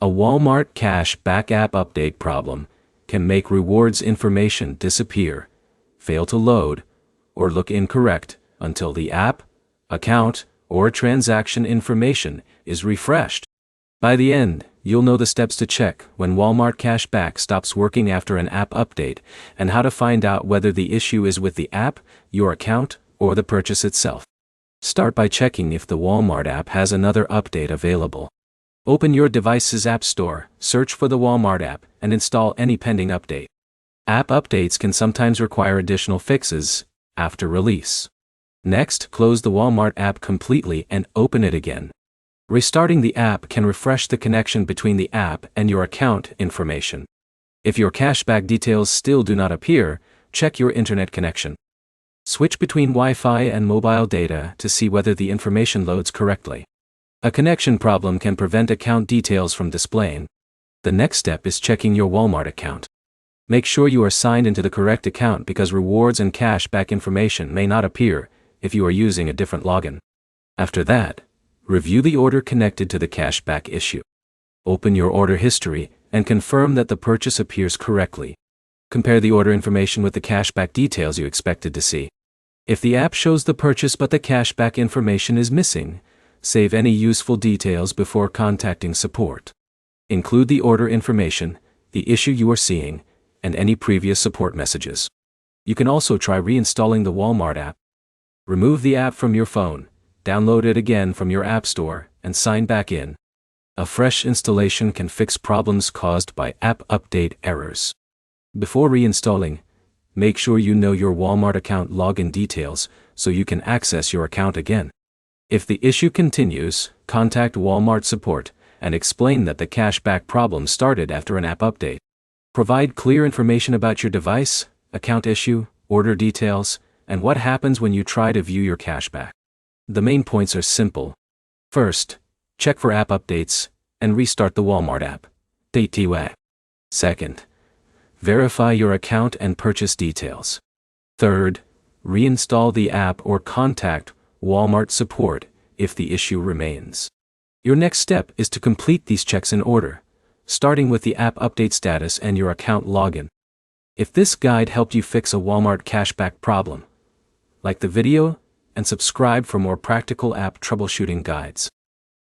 A Walmart Cash Back app update problem can make rewards information disappear, fail to load, or look incorrect until the app, account, or transaction information is refreshed. By the end, you'll know the steps to check when Walmart Cash Back stops working after an app update and how to find out whether the issue is with the app, your account, or the purchase itself. Start by checking if the Walmart app has another update available. Open your device's App Store, search for the Walmart app, and install any pending update. App updates can sometimes require additional fixes after release. Next, close the Walmart app completely and open it again. Restarting the app can refresh the connection between the app and your account information. If your cashback details still do not appear, check your internet connection. Switch between Wi-Fi and mobile data to see whether the information loads correctly. A connection problem can prevent account details from displaying. The next step is checking your Walmart account. Make sure you are signed into the correct account because rewards and cashback information may not appear if you are using a different login. After that, review the order connected to the cashback issue. Open your order history and confirm that the purchase appears correctly. Compare the order information with the cashback details you expected to see. If the app shows the purchase but the cashback information is missing, save any useful details before contacting support. Include the order information, the issue you are seeing, and any previous support messages. You can also try reinstalling the Walmart app. Remove the app from your phone, download it again from your App Store, and sign back in. A fresh installation can fix problems caused by app update errors. Before reinstalling, make sure you know your Walmart account login details so you can access your account again. If the issue continues, contact Walmart support and explain that the cashback problem started after an app update. Provide clear information about your device, account issue, order details, and what happens when you try to view your cashback. The main points are simple. First, check for app updates and restart the Walmart app. Second, verify your account and purchase details. Third, reinstall the app or contact Walmart support if the issue remains. Your next step is to complete these checks in order, starting with the app update status and your account login. If this guide helped you fix a Walmart cashback problem, like the video and subscribe for more practical app troubleshooting guides.